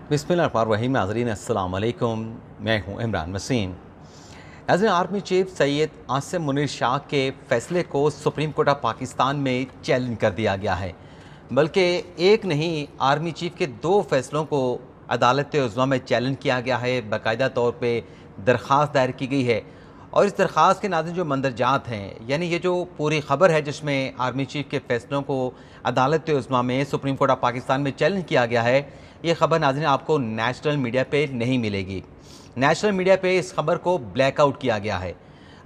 बिस्मिल्लाहिर्रहमानिर्रहीम। नाज़रीन अस्सलाम वालेकुम, मैं हूँ इमरान वसीम। नाज़रीन, आर्मी चीफ सैयद आसिम मुनीर शाह के फ़ैसले को सुप्रीम कोर्ट ऑफ पाकिस्तान में चैलेंज कर दिया गया है। बल्कि एक नहीं, आर्मी चीफ के दो फैसलों को अदालत उज़्मा में चैलेंज किया गया है। बाकायदा तौर पे दरख्वास्त दायर की गई है और इस दरख्वास्त के नाज़रीन जो मंदरजात हैं, यानी ये जो पूरी ख़बर है जिसमें आर्मी चीफ के फ़ैसलों को अदालत उज़्मा में सुप्रीम कोर्ट ऑफ पाकिस्तान में चैलेंज किया गया है, ये ख़बर नाज़रीन आपको नेशनल मीडिया पे नहीं मिलेगी। नेशनल मीडिया पे इस खबर को ब्लैकआउट किया गया है।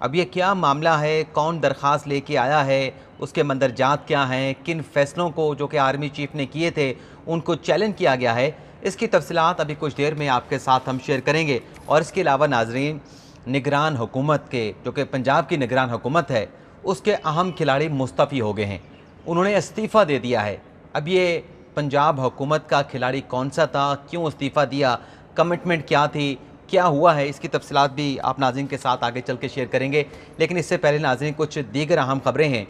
अब ये क्या मामला है, कौन दरख्वास्त लेके आया है, उसके मंदरजात क्या हैं, किन फ़ैसलों को जो कि आर्मी चीफ ने किए थे उनको चैलेंज किया गया है, इसकी तफसीलात अभी कुछ देर में आपके साथ हम शेयर करेंगे। और इसके अलावा नाज़रीन, निगरान हुकूमत के, जो कि पंजाब की निगरान हुकूमत है, उसके अहम खिलाड़ी मुस्तफ़ी हो गए हैं, उन्होंने इस्तीफ़ा दे दिया है। अब ये पंजाब हुकूमत का खिलाड़ी कौन सा था, क्यों इस्तीफ़ा दिया, कमिटमेंट क्या थी, क्या हुआ है, इसकी तफसीलात भी आप नाज़रीन के साथ आगे चल के शेयर करेंगे। लेकिन इससे पहले नाज़रीन कुछ दीगर अहम ख़बरें हैं,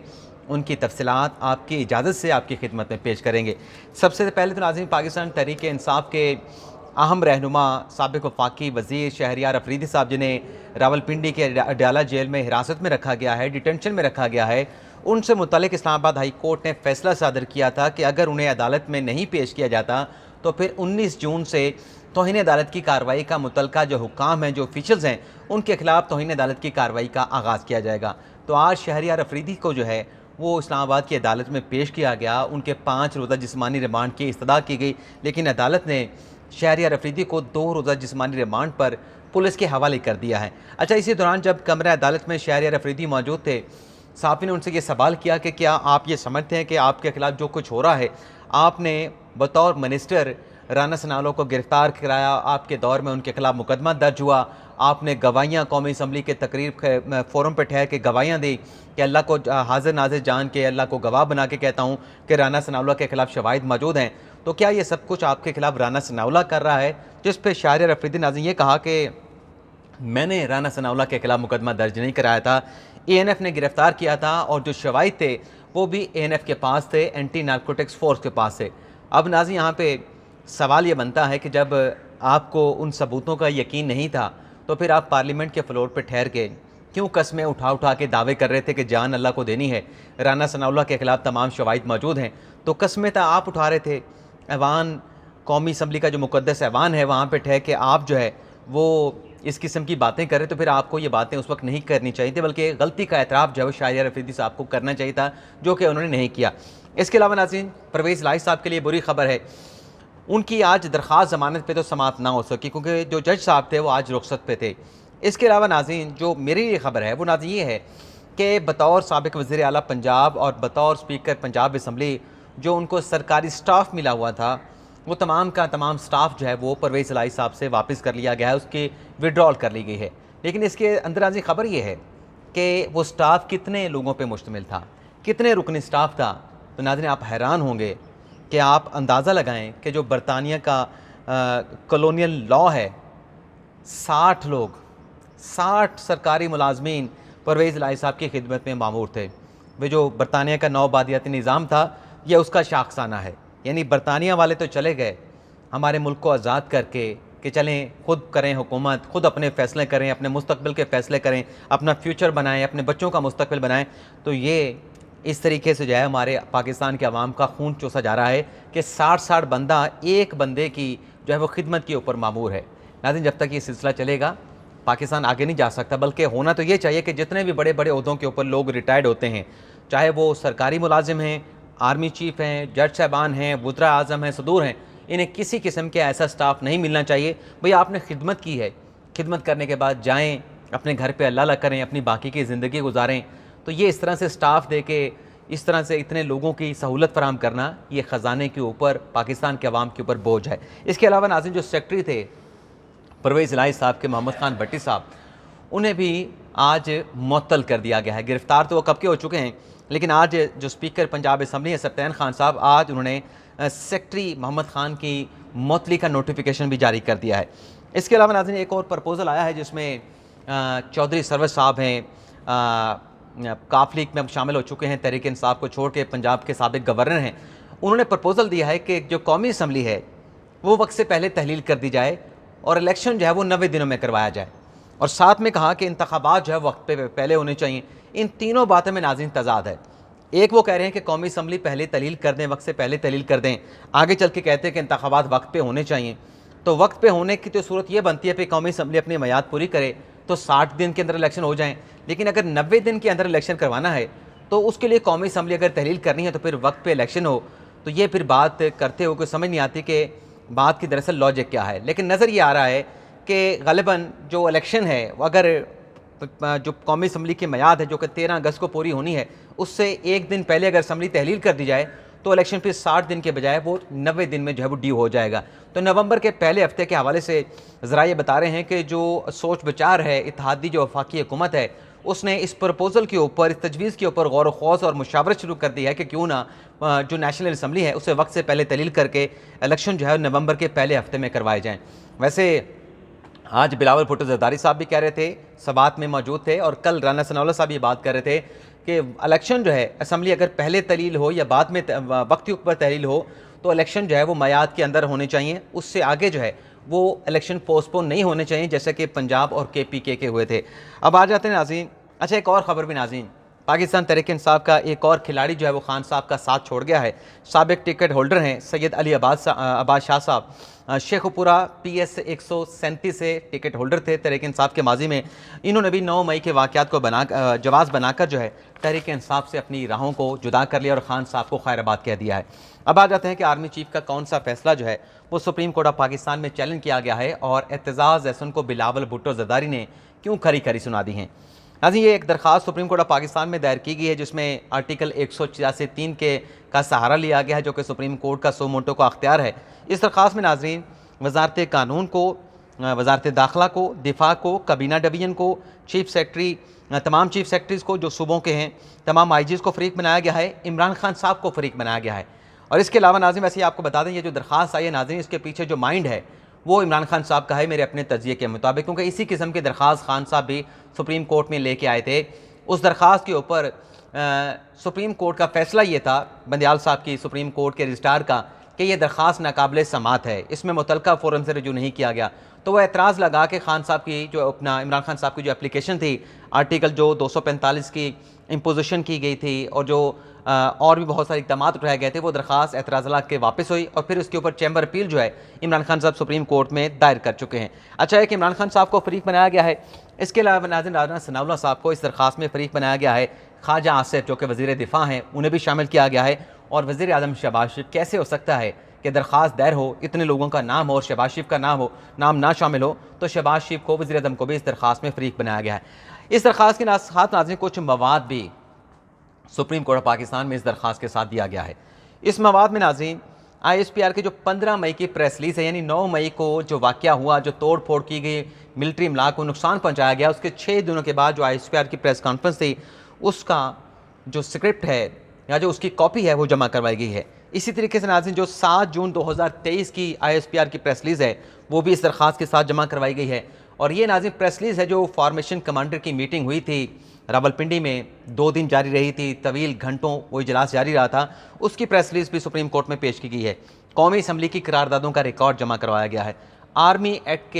उनकी तफसीलात आपकी इजाज़त से आपकी खिदमत में पेश करेंगे। सबसे पहले तो नाज़रीन, पाकिस्तान तहरीक इंसाफ के अहम रहनुमा साबिक़ वफाकी वज़ीर शहरियार अफरीदी साहब, जिन्हें रावलपिंडी के अडयाला जेल में हिरासत में रखा गया है, डिटेंशन में रखा गया है, उनसे मुतालिक इस्लामाबाद हाई कोर्ट ने फ़ैसला सादर किया था कि अगर उन्हें अदालत में नहीं पेश किया जाता तो फिर 19 जून से तौहीन अदालत की कार्रवाई का मुतलका जो हुकाम हैं, जो ऑफिशल्स हैं, उनके खिलाफ तौहीन अदालत की कार्रवाई का आगाज़ किया जाएगा। तो आज शहरियार अफरीदी को जो है वो इस्लामाबाद की अदालत में पेश किया गया। उनके 5 रोज़ा जिस्मानी रिमांड की इस्तदा की गई, लेकिन अदालत ने शहरियार अफरीदी को 2 रोज़ा जिस्मानी रिमांड पर पुलिस के हवाले कर दिया है। अच्छा, इसी दौरान जब कमरा अदालत में शहरियार अफरीदी मौजूद थे, साफ़ी ने उनसे ये सवाल किया कि क्या आप ये समझते हैं कि आपके खिलाफ जो कुछ हो रहा है, आपने बतौर मिनिस्टर राना सनाउल्लाह को गिरफ़्तार कराया, आपके दौर में उनके खिलाफ मुकदमा दर्ज हुआ, आपने गवाहियाँ कौमी असम्बली के तकरीर फ़ोरम पर ठहर के गवाहियाँ दी कि अल्लाह को हाज़िर नाज़िर जान के, अल्लाह को गवाह बना के कहता हूँ कि राना सनाउल्लाह के खिलाफ शवाहिद मौजूद हैं। तो क्या ये सब कुछ आपके खिलाफ राना सनाउल्लाह कर रहा है? जिस पे शहरियार अफरीदी नाज़रीन ये कहा कि मैंने राना सनाउल्लाह के खिलाफ मुकदमा दर्ज नहीं कराया था, एएनएफ ने गिरफ़्तार किया था और जो शवाहिद थे वो भी एएनएफ के पास थे, एंटी नारकोटिक्स फोर्स के पास थे। अब नाज़रीन, यहाँ पे सवाल ये बनता है कि जब आपको उन सबूतों का यकीन नहीं था तो फिर आप पार्लियामेंट के फ्लोर पर ठहर के क्यों कस्में उठा उठा के दावे कर रहे थे कि जान अल्लाह को देनी है, राना सनाउल्लाह के खिलाफ तमाम शवाहिद मौजूद हैं। तो कस्में तो आप उठा रहे थे। ऐवान कौमी असम्बली का जो मुक़द्दस ऐवान है, वहाँ पे ठहर के आप जो है वो इस किस्म की बातें करें, तो फिर आपको ये बातें उस वक्त नहीं करनी चाहिए थी, बल्कि गलती का एतराफ़ जो है वो शहरियार अफरीदी साहब को करना चाहिए था, जो कि उन्होंने नहीं किया। इसके अलावा नाज़रीन, परवेज़ इलाही साहब के लिए बुरी खबर है, उनकी आज दरख्वास्त ज़मानत पे तो समाअत ना हो सकी क्योंकि जो जज साहब थे वो आज रुखसत पे थे। इसके अलावा नाज़रीन, जो मेरी ये खबर है वो नाज़रीन ये है कि बतौर साबिक़ वज़ीर आला पंजाब और बतौर स्पीकर पंजाब असम्बली जो उनको सरकारी स्टाफ मिला हुआ था, वो तमाम का तमाम स्टाफ जो है वो परवेज़ इलाही साहब से वापस कर लिया गया है, उसकी विड्रॉल कर ली गई है। लेकिन इसके अंदर नाज़रीन खबर ये है कि वो स्टाफ कितने लोगों पे मुश्तमिल था, कितने रुकनी स्टाफ था। तो नाज़रीन, आप हैरान होंगे कि आप अंदाज़ा लगाएं कि जो बरतानिया का कॉलोनियल लॉ है, 60 लोग, 60 सरकारी मुलाजमीन परवेज़ इलाही साहब की खिदमत में मामूर थे। वे जो बरतानिया का नौबादियाती निज़ाम था, यह उसका शाखसाना है। यानी बरतानिया वाले तो चले गए हमारे मुल्क को आज़ाद करके कि चलें खुद करें हुकूमत, खुद अपने फ़ैसले करें, अपने मुस्तकबिल के फ़ैसले करें, अपना फ्यूचर बनाएं, अपने बच्चों का मुस्तकबिल बनाएं। तो ये इस तरीके से जो है हमारे पाकिस्तान के अवाम का खून चूसा जा रहा है कि 60-60 बंदा एक बंदे की जो है वो खिदमत के ऊपर मामूर है। नाज़रीन, जब तक ये सिलसिला चलेगा पाकिस्तान आगे नहीं जा सकता, बल्कि होना तो ये चाहिए कि जितने भी बड़े बड़े ओहदों के ऊपर लोग रिटायर्ड होते हैं, चाहे वो सरकारी मुलाजिम हैं, आर्मी चीफ़ हैं, जज साहबान हैं, वज़ीर आज़म हैं, सदूर हैं, इन्हें किसी किस्म के ऐसा स्टाफ नहीं मिलना चाहिए। भई आपने खिदमत की है, खिदमत करने के बाद जाएँ अपने घर पे अल्लाह करें, अपनी बाकी की ज़िंदगी गुजारें। तो ये इस तरह से स्टाफ दे के इस तरह से इतने लोगों की सहूलत फराहम करना, ये ख़जाने के ऊपर, पाकिस्तान के अवाम के ऊपर बोझ है। इसके अलावा नाज़रीन, जो सेक्रेटरी थे परवेज़ इलाही साहब के, मोहम्मद खान भट्टी साहब, उन्हें भी आज मुअत्तल कर दिया गया है। गिरफ़्तार तो वो कब के हो चुके हैं, लेकिन आज जो स्पीकर पंजाब असम्बली है सफ्तार खान साहब, आज उन्होंने सेक्रेटरी मोहम्मद खान की मुअत्तली का नोटिफिकेशन भी जारी कर दिया है। इसके अलावा नाज़रीन, एक और प्रपोज़ल आया है जिसमें चौधरी सरवर साहब हैं, काफ लीग में अब शामिल हो चुके हैं, तहरीक इंसाफ को छोड़ के पंजाब के साबिक़ गवर्नर हैं, उन्होंने प्रपोज़ल दिया है कि जो कौमी असम्बली है वो वक्त से पहले तहलील कर दी जाए और इलेक्शन जो है वो 90 दिनों में करवाया जाए। और साथ में कहा कि इंतखाबात जो है वक्त पे पहले होने चाहिए। इन तीनों बातों में नाज़रीन तज़ाद है। एक वो कह रहे हैं कि कौमी असम्बली पहले तहलील कर दें, वक्त से पहले तहलील कर दें, आगे चल के कहते हैं कि इंतखाबात वक्त पे होने चाहिए। तो वक्त पे होने की तो सूरत ये बनती है कि कौमी असम्बली अपनी मियाद पूरी करे तो 60 दिन के अंदर इलेक्शन हो जाएँ। लेकिन अगर 90 दिन के अंदर इलेक्शन करवाना है तो उसके लिए कौमी असम्बली अगर तहलील करनी है तो फिर वक्त पे इलेक्शन हो। तो ये फिर बात करते हुए कोई समझ नहीं आती कि बात की दरअसल लॉजिक क्या है। लेकिन नज़र ये आ रहा है कि ग़ालिबन जो इलेक्शन है वो अगर जो कौमी असम्बली की मियाद है जो कि 13 अगस्त को पूरी होनी है, उससे एक दिन पहले अगर असम्बली तहलील कर दी जाए तो इलेक्शन फिर 60 दिन के बजाय वो 90 दिन में जो है वो ड्यू हो जाएगा। तो नवंबर के पहले हफ्ते के हवाले से ज़रा ये बता रहे हैं कि जो सोच विचार है, इत्तेहादी जो वफाकी हुकूमत है, उसने इस प्रपोज़ल के ऊपर, इस तजवीज़ के ऊपर गौर व खौज़ और मुशावरत शुरू कर दी है कि क्यों ना जो नेशनल असम्बली है उसे वक्त से पहले तहलील करके इलेक्शन जो है नवंबर के पहले हफ्ते में करवाए जाएँ। वैसे आज बिलावल भुट्टो ज़रदारी साहब भी कह रहे थे, सबात में मौजूद थे, और कल राना सनाउल्लाह साहब ये बात कर रहे थे कि इलेक्शन जो है असम्बली अगर पहले तहलील हो या बाद में वक्त के ऊपर तहलील हो तो इलेक्शन जो है वो मियाद के अंदर होने चाहिए। उससे आगे जो है वो इलेक्शन पोस्टपोन नहीं होने चाहिए जैसे कि पंजाब और KPK के हुए थे। अब आ जाते हैं नाज़रीन, अच्छा एक और ख़बर भी नाज़रीन, पाकिस्तान तहरीक इंसाफ का एक और खिलाड़ी जो है वो खान साहब का साथ छोड़ गया है। साबिक टिकट होल्डर हैं सैयद अली अब्बास शाह साहब, शेखुपुरा PS 137 से टिकट होल्डर थे तहरीक इंसाफ के माजी में। इन्होंने भी 9 मई के वाक़यात को जवाज़ बनाकर जो है तहरीक इंसाफ से अपनी राहों को जुदा कर लिया और खान साहब को खैराबाद कह दिया है। अब आ जाते हैं कि आर्मी चीफ का कौन सा फैसला जो है वो सुप्रीम कोर्ट ऑफ पाकिस्तान में चैलेंज किया गया है और एतजाज़ एहसन को बिलावल भुट्टो ज़रदारी ने क्यों खरी खरी सुना दी हैं। हाजी ये एक दरख्वास्त सुप्रीम कोर्ट ऑफ पाकिस्तान में दायर की गई है जिसमें आर्टिकल 186(3) के का सहारा लिया गया है जो कि सुप्रीम कोर्ट का सो मोटो का अख्तियार है। इस दरख्वास्त में नाज़रीन वजारत कानून को, वजारत दाखिला को, दिफा को, कबीना डिवीजन को, चीफ सेक्रेटरी, तमाम चीफ सेक्रेटरीज़ को जो सूबों के हैं, तमाम IGs को फ़रीक बनाया गया है, इमरान खान साहब को फ़रीक बनाया गया है। और इसके अलावा नाज़रीन वैसे आपको बता दें ये जो दरख्वास्त आई है नाज़रीन इसके पीछे जो माइंड है वो इमरान खान साहब का है मेरे अपने तज्ज़िये के मुताबिक, क्योंकि इसी किस्म की दरख्वास्त खान साहब भी सुप्रीम कोर्ट में लेके आए थे। उस दरख्वास्त के ऊपर सुप्रीम कोर्ट का फ़ैसला ये था, बंदयाल साहब की सुप्रीम कोर्ट के रजिस्ट्रार का, कि यह दरख्वास्त नाकाबिल समात है, इसमें मुतलका फ़ोरम से रजू नहीं किया गया। तो वह एतराज़ लगा के खान साहब की जो अपना इमरान खान साहब की जो एप्लीकेशन थी, आर्टिकल जो 245 की इम्पोजिशन की गई थी और जो और भी बहुत सारे इक़दाम उठाए गए थे, वो दरख्वास्त एतराज़ के वापस हुई और फिर उसके ऊपर चैम्बर अपील जो है इमरान खान साहब सुप्रीम कोर्ट में दायर कर चुके हैं। अच्छा है कि इमरान खान साहब को फ़रीक बनाया गया है। इसके अलावा नाज़रीन राना सनाउल्लाह साहब को इस दरख्वास्त में फ़रीक बनाया गया है। ख्वाजा आसिफ जो कि वज़ीर दिफ़ा हैं उन्हें भी शामिल किया गया है। और वज़ीर आज़म शहबाज शरीफ, कैसे हो सकता है कि दरख्वास्त दायर हो, इतने लोगों का नाम हो और शहबाज शरीफ का नाम ना शामिल हो, तो शहबाज शरीफ को वज़ीर आज़म को भी इस दरख्वास्त में फ़रीक बनाया गया है। इस दरख्वास्त के साथ नाज़रीन कुछ मवाद भी सुप्रीम कोर्ट ऑफ पाकिस्तान में इस दरख्वास्त के साथ दिया गया है। इस मवाद में नाज़रीन ISPR की जो 15 मई की प्रेस रिलीज़ है, यानी 9 मई को जो वाक़या हुआ, जो तोड़ फोड़ की गई, मिलिट्री इमलाक को नुकसान पहुँचाया गया, उसके 6 दिनों के बाद जो ISPR की प्रेस कॉन्फ्रेंस थी उसका जो स्क्रिप्ट है या जो उसकी कॉपी है वो जमा करवाई गई है। इसी तरीके से नाज़रीन जो 7 जून 2023 की ISPR की प्रेस रिलीज़ है वो भी इस दरख्वास्त के साथ जमा करवाई गई है। और ये नाज़रीन प्रेस रिलीज़ है जो फॉर्मेशन कमांडर की मीटिंग हुई थी रावलपिंडी में, 2 दिन जारी रही थी, तवील घंटों वो इजलास जारी रहा था, उसकी प्रेस रिलीज़ भी सुप्रीम कोर्ट में पेश की गई है। कौमी असम्बली की करारदादों का रिकॉर्ड जमा करवाया गया है। आर्मी एक्ट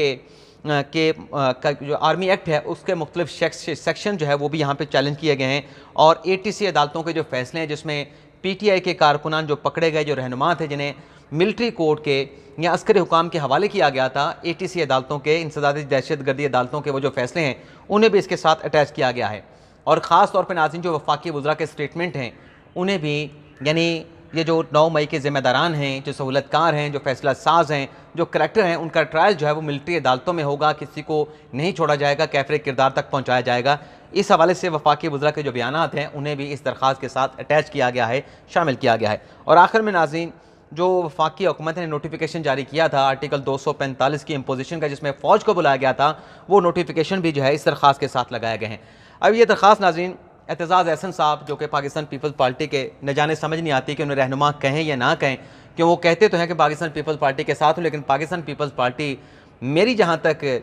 जो आर्मी एक्ट है उसके मुख्तलिफ सेक्शन जो है वो भी यहाँ पे चैलेंज किए गए हैं। और ATC अदालतों के जो फैसले हैं जिसमें PTI के कारकुनान जो पकड़े गए, जो रहनुमा थे जिन्हें मिलिट्री कोर्ट के या अस्करी हुकाम के हवाले किया गया था, ATC अदालतों के, इंसदादी दहशतगर्दी अदालतों के वो जो फैसले हैं उन्हें भी इसके साथ अटैच किया गया है। और ख़ास तौर पर नाज़रीन जो वफाकी वज़रा के स्टेटमेंट हैं उन्हें भी, यानी ये जो 9 मई के ज़िम्मेदारान हैं, जो सहूलतकार हैं, जो फैसला साज हैं, जो करैक्टर हैं, उनका ट्रायल जो है वो मिलिट्री अदालतों में होगा, किसी को नहीं छोड़ा जाएगा, कैफरे किरदार तक पहुँचाया जाएगा। इस हवाले से वफाकी वज़रा के जो बयानात हैं उन्हें भी इस दरख्वास्त के साथ अटैच किया गया है, शामिल किया गया है। और आखिर में नाज़रीन जो वफाकी हुकूमत ने नोटिफिकेशन जारी किया था आर्टिकल 245 की इम्पोजिशन का, जिसमें फ़ौज को बुलाया गया था, वो नोटिफिकेशन भी जो है इस दरख्वास्त के साथ लगाए गए हैं। अब ये दरख्वास्त नाज़रीन एतजाज़ एहसन साहब जो कि पाकिस्तान पीपल्स पार्टी के, न जाने समझ नहीं आती कि उन्हें रहनुमा कहें या ना कहें, कि वो कहते तो हैं कि पाकिस्तान पीपल्स पार्टी के साथ हूँ, लेकिन पाकिस्तान पीपल्स पार्टी मेरी जहाँ तक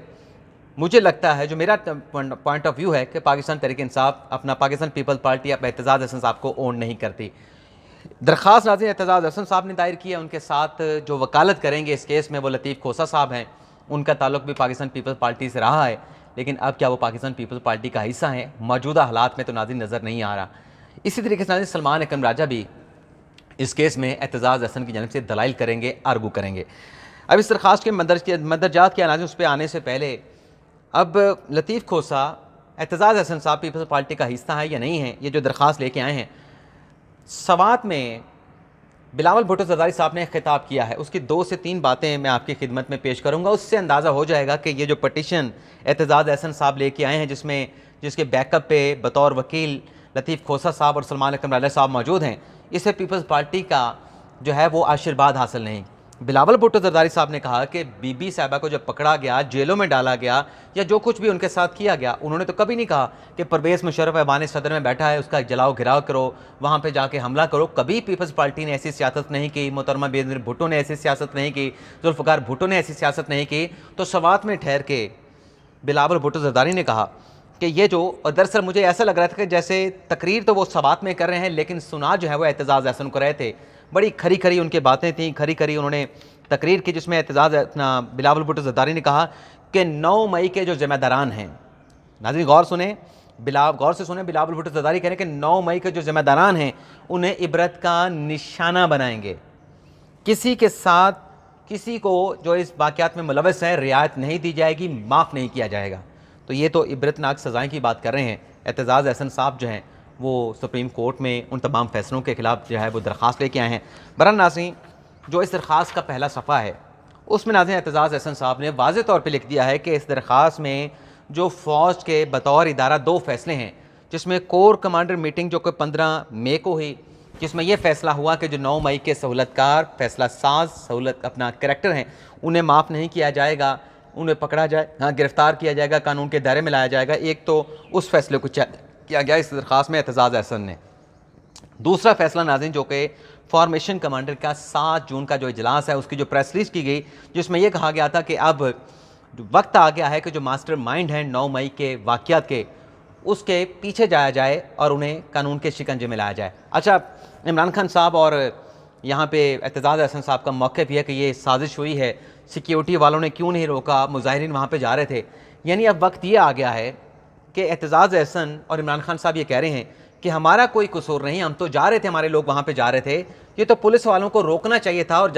मुझे लगता है, जो मेरा पॉइंट ऑफ व्यू है कि पाकिस्तान तहरीक इंसाफ अपना पाकिस्तान पीपल्स पार्टी अब एतजाज़ एहसन साहब को ओन नहीं करती। दरख्वास्त नाज़रीन एतजाज़ हसन साहब ने दायर की है। उनके साथ जो वकालत करेंगे इस केस में वो लतीफ़ खोसा साहब हैं। उनका ताल्लुक भी पाकिस्तान पीपल्स पार्टी से रहा है, लेकिन अब क्या वो पाकिस्तान पीपल्स पार्टी का हिस्सा हैं? मौजूदा हालात में तो नाज़रीन नज़र नहीं आ रहा। इसी तरीके से नाज़रीन सलमान अकरम राजा भी इस केस में एतजाज़ हसन की जानिब से दलाइल करेंगे, आर्गू करेंगे। अब इस दरख्वास्त के मंदरजात के नाज़रीन उस पर आने से पहले अब लतीफ़ खोसा एतजाज़ हसन साहब पीपल्स पार्टी का हिस्सा है या नहीं है, ये जो दरख्वास्त लेके आए हैं, सवात में बिलावल भुट्टो ज़रदारी साहब ने खिताब किया है, उसकी 2 से 3 बातें मैं आपकी खिदमत में पेश करूँगा। उससे अंदाज़ा हो जाएगा कि ये जो पटिशन एतजाज़ हसन साहब लेके आए हैं, जिसके बैकअप पे बतौर वकील लतीफ़ खोसा साहब और सलमान अकरम राजा साहब मौजूद हैं, इससे पीपल्स पार्टी का जो है वो आशीर्वाद हासिल नहीं। बिलावल भुट्टो ज़रदारी साहब ने कहा कि बीबी साहिबा को जब पकड़ा गया, जेलों में डाला गया या जो कुछ भी उनके साथ किया गया, उन्होंने तो कभी नहीं कहा कि परवेज़ मुशर्रफ ऐवान सदर में बैठा है, उसका जलाओ घिराव करो, वहाँ पे जाके हमला करो। कभी पीपल्स पार्टी ने ऐसी सियासत नहीं की, मोहतरमा बेनज़ीर भुट्टो ने ऐसी सियासत नहीं की, जुल्फ़िकार भुट्टो ने ऐसी सियासत नहीं की। तो सवात में ठहर के बिलावल भुट्टो ज़रदारी ने कहा कि ये जो, और दरअसल मुझे ऐसा लग रहा था कि जैसे तकरीर तो वो सवात में कर रहे हैं, लेकिन सुना जो है वो एतजाज़ हसन को रहे थे। बड़ी खरी खरी उनकी बातें थीं, खरी खरी उन्होंने तकरीर की, जिसमें एतजाज़ अपना बिलावल भुट्टो ज़रदारी ने कहा कि 9 मई के जो ज़िम्मेदारान हैं, नाज़रीन गौर से सुने, बिलावल भुट्टो ज़रदारी कह रहे हैं कि 9 मई के जो ज़िम्मेदारान हैं उन्हें इबरत का निशाना बनाएंगे। किसी के साथ, किसी को जो इस वाक़यात में मुलव्वस है, रियायत नहीं दी जाएगी, माफ़ नहीं किया जाएगा। तो ये तो इबरतनाक सज़ाएँ की बात कर रहे हैं। एतजाज़ हसन साहब जो हैं वो सुप्रीम कोर्ट में उन तमाम फैसलों के ख़िलाफ़ जो है वो दरख्वास्त लेके आए हैं। बहरहाल नाज़रीन, जो इस दरख्वास्त का पहला सफ़ा है उसमें नाज़रीन एतजाज़ हसन साहब ने वाज़ेह तौर पे लिख दिया है कि इस दरख्वास्त में जो फ़ौज के बतौर इदारा 2 फ़ैसले हैं, जिसमें कोर कमांडर मीटिंग जो कि 15 मई को हुई, जिसमें यह फ़ैसला हुआ कि जो 9 मई के सहूलतकार, फैसला साज, सहूलत अपना करैक्टर हैं, उन्हें माफ़ नहीं किया जाएगा, उन्हें पकड़ा जाए, हाँ गिरफ़्तार किया जाएगा, कानून के दायरे में लाया जाएगा। एक तो उस फैसले को किया गया इस दरख्वास्त में एतजाज़ हसन ने। दूसरा फैसला नाज़रीन जो कि फॉर्मेशन कमांडर का 7 जून का जो इजलास है, उसकी जो प्रेस रिलीज़ की गई, जिसमें यह कहा गया था कि अब वक्त आ गया है कि जो मास्टर माइंड हैं 9 मई के वाक़यात के, उसके पीछे जाया जाए और उन्हें कानून के शिकंजे में लाया जाए। अच्छा, इमरान खान साहब और यहाँ पे एतजाज़ हसन साहब का मौक़िफ़ यह है कि ये साजिश हुई है, सिक्योरिटी वालों ने क्यों नहीं रोका, मुज़ाहिरीन वहाँ पे जा रहे थे। यानी अब वक्त ये आ गया है कि एतजाज़ हसन और इमरान खान साहब ये कह रहे हैं कि हमारा कोई कसूर नहीं, हम तो जा रहे थे, हमारे लोग वहाँ पे जा रहे थे, ये तो पुलिस वालों को रोकना चाहिए था और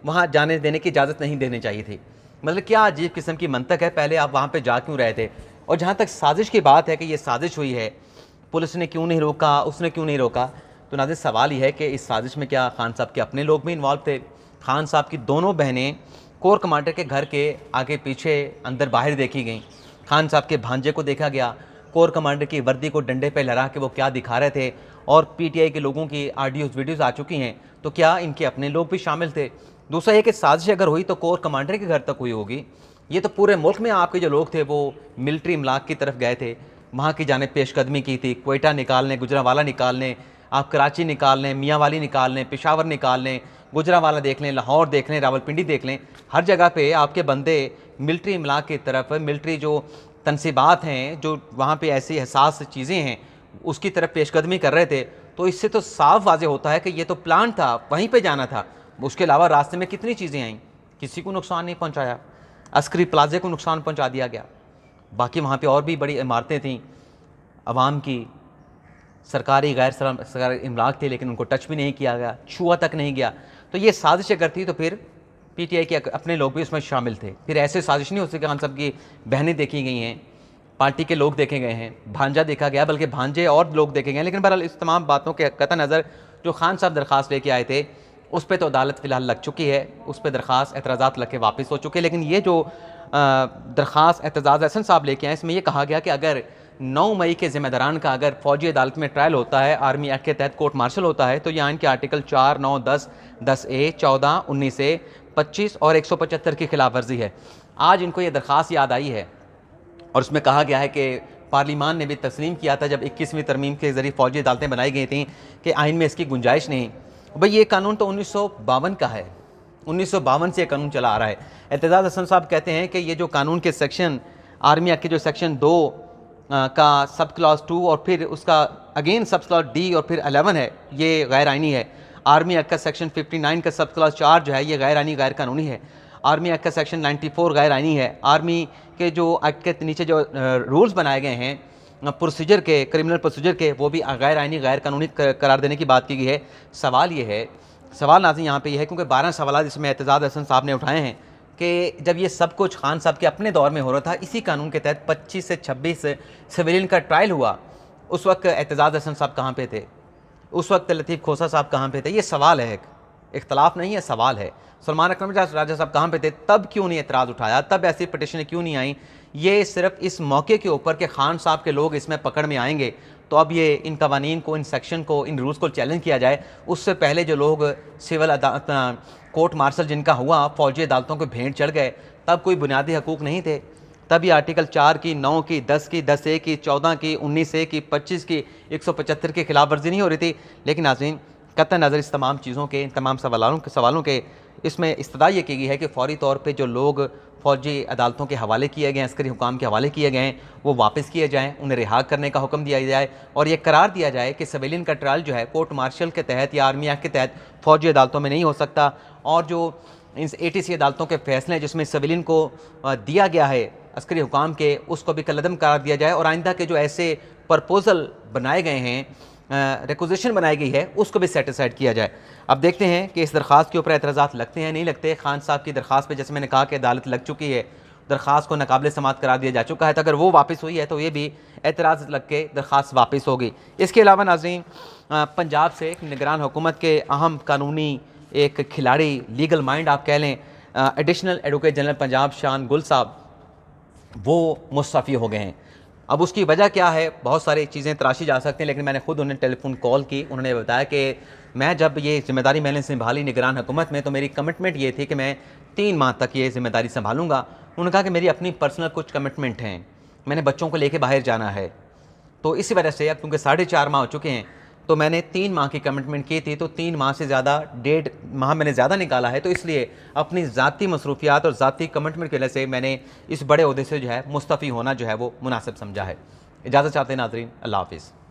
वहाँ जाने देने की इजाज़त नहीं देनी चाहिए थी। मतलब क्या अजीब किस्म की मंतक है, पहले आप वहाँ पे जा क्यों रहे थे। और जहाँ तक साजिश की बात है कि ये साजिश हुई है, पुलिस ने क्यों नहीं रोका, उसने क्यों नहीं रोका, तो नाज़रीन सवाल ये है कि इस साजिश में क्या खान साहब के अपने लोग भी इन्वॉल्व थे। खान साहब की दोनों बहनें कोर कमांडर के घर के आगे पीछे अंदर बाहर देखी गई। खान साहब के भांजे को देखा गया, कोर कमांडर की वर्दी को डंडे पे लहरा के वो क्या दिखा रहे थे, और पीटीआई के लोगों की ऑडियोज़ वीडियोज़ आ चुकी हैं, तो क्या इनके अपने लोग भी शामिल थे। दूसरा ये कि साजिश अगर हुई तो कोर कमांडर के घर तक हुई होगी। ये तो पूरे मुल्क में आपके जो लोग थे वो मिलिट्री इमलाक की तरफ गए थे, वहाँ की जाने पेशकदमी की थी, कोयटा निकालने, गुजरांवाला निकालने, आप कराची निकाल लें, मियांवाली निकाल लें, पेशावर निकाल लें, गुजरांवाला देख लें, लाहौर देख लें, रावलपिंडी देख लें, हर जगह पे आपके बंदे मिलिट्री इमलाक की तरफ, मिलिट्री जो तनसीबात हैं, जो वहाँ पे ऐसी हसास चीज़ें हैं, उसकी तरफ पेशकदमी कर रहे थे। तो इससे तो साफ वाज़ेह होता है कि ये तो प्लान था, वहीं पे जाना था। उसके अलावा रास्ते में कितनी चीज़ें आईं, किसी को नुकसान नहीं पहुँचाया, अस्करी प्लाजे को नुकसान पहुँचा दिया गया, बाकी वहाँ पे और भी बड़ी इमारतें थीं अवाम की, सरकारी गैर सरकारी इमलाक थे, लेकिन उनको टच भी नहीं किया गया, छुआ तक नहीं गया। तो ये साजिश अगर थी तो फिर पीटीआई के अपने लोग भी उसमें शामिल थे। फिर ऐसे साजिश नहीं हो सकी। खान साहब की बहनें देखी गई हैं, पार्टी के लोग देखे गए हैं, भांजा देखा गया, बल्कि भांजे और लोग देखे गए। लेकिन बहरहाल इस तमाम बातों के कतई नज़र जो खान साहब दरख्वास्त लेके आए थे उस पर तो अदालत फ़िलहाल लग चुकी है, उस पर दरख्वास्त एतराज़ात लग के वापस हो चुके हैं। लेकिन ये जो दरख्वास्त एतजाज़ हसन साहब लेके आए, इसमें यह कहा गया कि अगर 9 मई के ज़िम्मेदारान का अगर फ़ौजी अदालत में ट्रायल होता है, आर्मी एक्ट के तहत कोर्ट मार्शल होता है, तो यहाँ इनके आर्टिकल 4, 9, 10, 10A, 14, 19A, 25 और 175 की खिलाफ वर्जी है। आज इनको ये दरख्वास्त याद आई है और उसमें कहा गया है कि पार्लिमान ने भी तस्लीम किया था जब 21वीं तरमीम के ज़रिए फ़ौजी अदालतें बनाई गई थी कि आइन में इसकी गुंजाइश नहीं। भाई ये कानून तो 1952 का है, 1952 से कानून चला आ रहा है। एतजाज़ हसन साहब कहते हैं कि ये जो कानून के सेक्शन, आर्मी एक्ट के जो सेक्शन 2 का सब क्लॉज 2 और फिर उसका अगेन सब क्लॉज D और फिर 11 है, ये गैर आइनी है। आर्मी एक्ट का सेक्शन 59 का सब क्लास 4 जो है ये गैर आइनी गैर कानूनी है। आर्मी एक्ट का सेक्शन 94 गैर आइनी है। आर्मी के जो एक्ट के नीचे जो रूल्स बनाए गए हैं प्रोसीजर के, क्रिमिनल प्रोसीजर के, वो भी गैर आइनी गैर कानूनी करार देने की बात की गई है। सवाल ये है, सवाल नाज़रीन यहाँ पे ये है, क्योंकि 12 सवाल इसमें एतजाज़ हसन साहब ने उठाए हैं कि जब ये सब कुछ खान साहब के अपने दौर में हो रहा था, इसी कानून के तहत 25 से 26 सिविलियन का ट्रायल हुआ, उस वक्त एतजाज़ हसन साहब कहाँ पे थे? उस वक्त लतीफ़ खोसा साहब कहाँ पे थे? ये सवाल है, इख्तलाफ नहीं है, सवाल है। सलमान अकरम राजा साहब कहाँ पे थे? तब क्यों नहीं एतराज़ उठाया? तब ऐसी पटिशनें क्यों नहीं आई? ये सिर्फ इस मौके के ऊपर कि खान साहब के लोग इसमें पकड़ में आएंगे तो अब ये इन कवानीन को, इन सेक्शन को, इन रूल्स को चैलेंज किया जाए। उससे पहले जो लोग सिविल कोर्ट मार्शल जिनका हुआ, फौजी अदालतों के भेंट चढ़ गए, तब कोई बुनियादी हकूक़ नहीं थे। तब ये आर्टिकल 4 की, 9 की, 10 की, 10A की, 14 की, 19A की, 25 की, 175 की खिलाफ वर्जी नहीं हो रही थी। लेकिन नाज़रीन, कतई नज़र इस तमाम चीज़ों के, इन तमाम सवालों के इसमें इस्तदा ये की गई है कि फ़ौरी तौर पे जो लोग फ़ौजी अदालतों के हवाले किए गए हैं, अस्करी हुकाम के हवाले किए गए हैं, वो वापस किए जाएँ, उन्हें रिहा करने का हुक्म दिया जाए और ये करार दिया जाए कि सिविलियन का ट्रायल जो है कोर्ट मार्शल के तहत या आर्मी एक्ट के तहत फ़ौजी अदालतों में नहीं हो सकता। और जो इन ATC अदालतों के फ़ैसले जिसमें सिविलियन को दिया गया है अस्करी हुकाम के, उसको भी कलअदम करार दिया जाए और आइंदा के जो ऐसे प्रपोज़ल बनाए गए हैं, रिक्वेजिशन बनाई गई है, उसको भी सेटिस्फाइड किया जाए। अब देखते हैं कि इस दरख्वास्त के ऊपर एतराज़ात लगते हैं नहीं लगते। खान साहब की दरख्वास्त पे जैसे मैंने कहा कि अदालत लग चुकी है, दरख्वास्त को नाकाबिल समाअत करार दिया जा चुका है, तो अगर वो वापस हुई है तो ये भी एतराज़ लग के दरख्वास्त वापस होगी। इसके अलावा नाज़रीन, पंजाब से एक निगरान हुकूमत के अहम कानूनी एक खिलाड़ी, लीगल माइंड आप कह लें, एडिशनल एडवोकेट जनरल पंजाब शान गुल साहब, वो मुस्तफ़ी हो गए हैं। अब उसकी वजह क्या है? बहुत सारी चीज़ें तराशी जा सकती हैं, लेकिन मैंने खुद उन्हें टेलीफोन कॉल की। उन्होंने बताया कि मैं जब ये ज़िम्मेदारी मैंने संभाली निगरान हुकूमत में, तो मेरी कमिटमेंट ये थी कि मैं 3 माह तक ये ज़िम्मेदारी संभालूंगा। उन्होंने कहा कि मेरी अपनी पर्सनल कुछ कमिटमेंट हैं, मैंने बच्चों को लेके बाहर जाना है, तो इसी वजह से अब क्योंकि 4.5 माह हो चुके हैं, तो मैंने 3 माह की कमिटमेंट की थी, तो 3 माह से ज़्यादा 1.5 माह मैंने ज़्यादा निकाला है, तो इसलिए अपनी ज़ाती मसरूफियात और ज़ाती कमिटमेंट की वजह से मैंने इस बड़े ओहदे से जो है मुस्तफ़ी होना जो है वो मुनासिब समझा है। इजाज़त चाहते हैं नाज़रीन, अल्लाह हाफ़िज़।